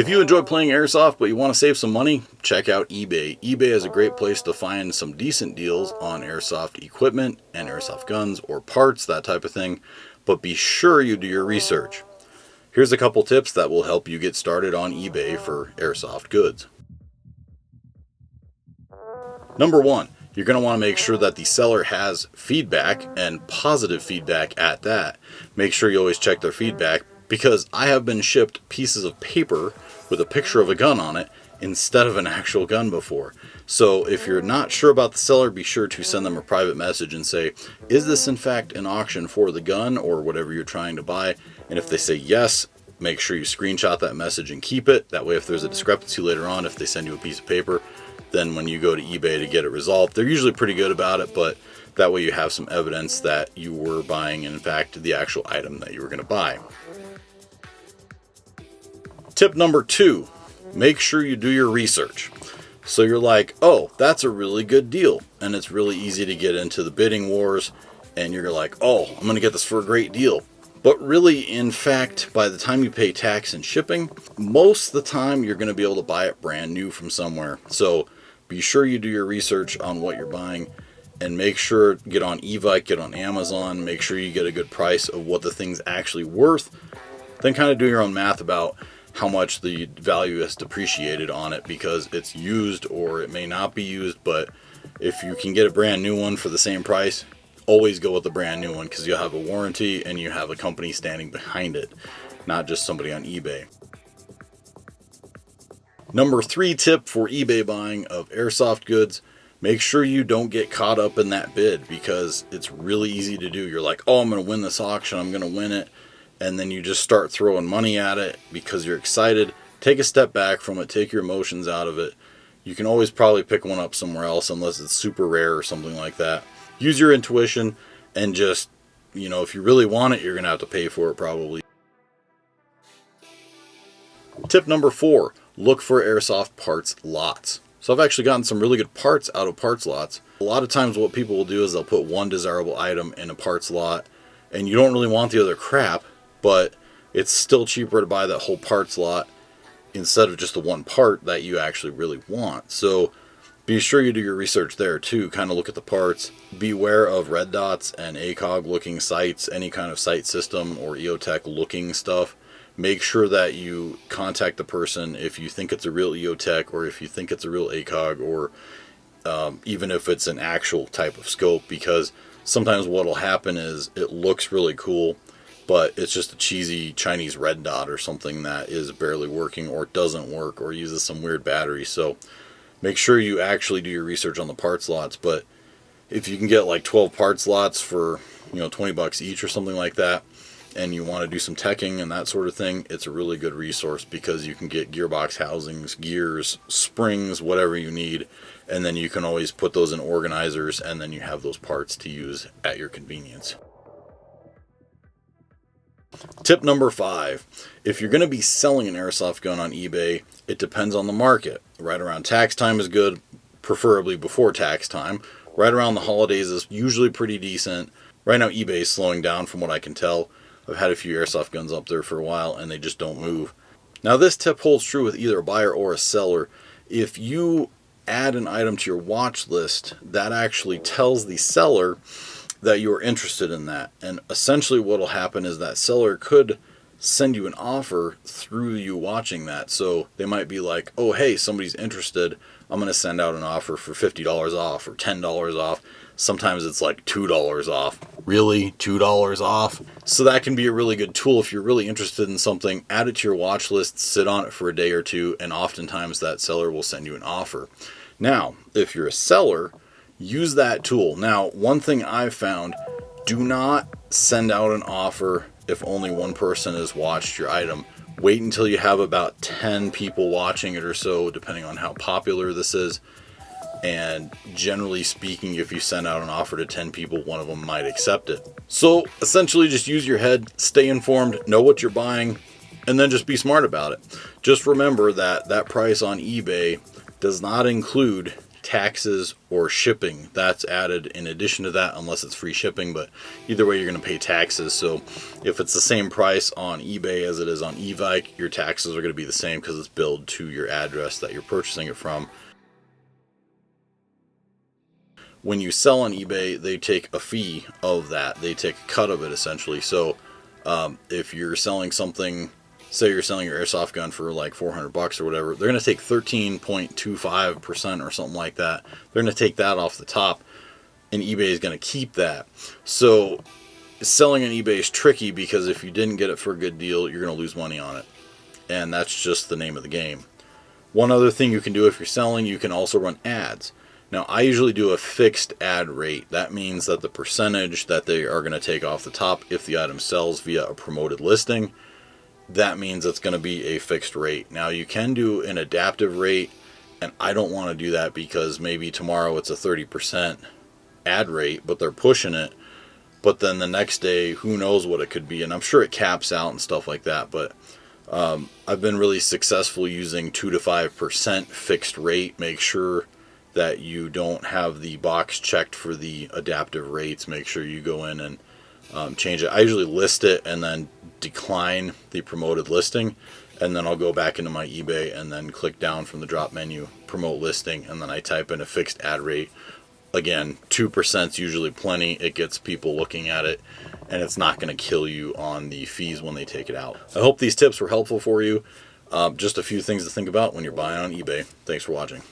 If you enjoy playing Airsoft but you want to save some money, check out eBay. eBay is a great place to find some decent deals on Airsoft equipment and Airsoft guns or parts, that type of thing. But be sure you do your research. Here's a couple tips that will help you get started on eBay for Airsoft goods. Number one, you're going to want to make sure that the seller has feedback, and positive feedback at that. Make sure you always check their feedback, because I have been shipped pieces of paper with a picture of a gun on it instead of an actual gun before. So if you're not sure about the seller, be sure to send them a private message and say, is this in fact an auction for the gun or whatever you're trying to buy? And if they say yes, make sure you screenshot that message and keep it. That way if there's a discrepancy later on, if they send you a piece of paper, then when you go to eBay to get it resolved, they're usually pretty good about it, but that way you have some evidence that you were buying, in fact, the actual item that you were going to buy. Tip number 2, make sure you do your research. So you're like, oh, that's a really good deal. And it's really easy to get into the bidding wars. And you're like, oh, I'm going to get this for a great deal. But really, in fact, by the time you pay tax and shipping, most of the time you're going to be able to buy it brand new from somewhere. So be sure you do your research on what you're buying. And make sure, get on eBay, get on Amazon. Make sure you get a good price of what the thing's actually worth. Then kind of do your own math about how much the value has depreciated on it, because it's used or it may not be used. But if you can get a brand new one for the same price, always go with the brand new one, because you'll have a warranty and you have a company standing behind it, not just somebody on eBay. Number 3 tip for eBay buying of Airsoft goods, make sure you don't get caught up in that bid, because it's really easy to do. You're like, oh, I'm going to win this auction, I'm going to win it. And then you just start throwing money at it because you're excited. Take a step back from it. Take your emotions out of it. You can always probably pick one up somewhere else unless it's super rare or something like that. Use your intuition and just, if you really want it, you're going to have to pay for it probably. Tip number 4, look for Airsoft parts lots. So I've actually gotten some really good parts out of parts lots. A lot of times what people will do is they'll put one desirable item in a parts lot, and you don't really want the other crap. But it's still cheaper to buy that whole parts lot instead of just the one part that you actually really want. So be sure you do your research there too. Kind of look at the parts. Beware of red dots and ACOG looking sites, any kind of sight system or EOTech looking stuff. Make sure that you contact the person if you think it's a real EOTech, or if you think it's a real ACOG, or even if it's an actual type of scope, because sometimes what will happen is it looks really cool, but it's just a cheesy Chinese red dot or something that is barely working or doesn't work or uses some weird battery. So make sure you actually do your research on the parts lots. But if you can get like 12 parts lots for $20 each or something like that, and you want to do some teching and that sort of thing, it's a really good resource, because you can get gearbox housings, gears, springs, whatever you need, and then you can always put those in organizers, and then you have those parts to use at your convenience. Tip number 5, if you're going to be selling an Airsoft gun on eBay, it depends on the market. Right around tax time is good, preferably before tax time. Right around the holidays is usually pretty decent. Right now eBay is slowing down from what I can tell. I've had a few Airsoft guns up there for a while and they just don't move. Now this tip holds true with either a buyer or a seller. If you add an item to your watch list, that actually tells the seller that you're interested in that. And essentially what will happen is that seller could send you an offer through you watching that. So they might be like, oh, hey, somebody's interested. I'm going to send out an offer for $50 off or $10 off. Sometimes it's like $2 off. Really? $2 off? So that can be a really good tool if you're really interested in something. Add it to your watch list, sit on it for a day or two, and oftentimes that seller will send you an offer. Now, if you're a seller, use that tool. Now, one thing I've found, do not send out an offer if only one person has watched your item. Wait until you have about 10 people watching it or so, depending on how popular this is. And generally speaking, if you send out an offer to 10 people, one of them might accept it. So essentially just use your head, stay informed, know what you're buying, and then just be smart about it. Just remember that that price on eBay does not include taxes or shipping. That's added in addition to that, unless it's free shipping, but either way, you're going to pay taxes. So if it's the same price on eBay as it is on eBay, your taxes are going to be the same because it's billed to your address that you're purchasing it from. When you sell on eBay, they take a fee of that. They take a cut of it, essentially. So if you're selling something, say you're selling your airsoft gun for like $400 or whatever, they're going to take 13.25% or something like that. They're going to take that off the top, and eBay is going to keep that. So selling on eBay is tricky because if you didn't get it for a good deal, you're going to lose money on it. And that's just the name of the game. One other thing you can do if you're selling, you can also run ads. Now, I usually do a fixed ad rate. That means that the percentage that they are going to take off the top if the item sells via a promoted listing, that means it's going to be a fixed rate. Now, you can do an adaptive rate, and I don't want to do that because maybe tomorrow it's a 30% ad rate, but they're pushing it. But then the next day, who knows what it could be, and I'm sure it caps out and stuff like that, but I've been really successful using 2 to 5% fixed rate. Make sure that you don't have the box checked for the adaptive rates. Make sure you go in and change it. I usually list it and then decline the promoted listing, and then I'll go back into my eBay and then click down from the drop menu, promote listing, and then I type in a fixed ad rate. Again, 2% is usually plenty. It gets people looking at it, and it's not going to kill you on the fees when they take it out. I hope these tips were helpful for you. Just a few things to think about when you're buying on eBay. Thanks for watching.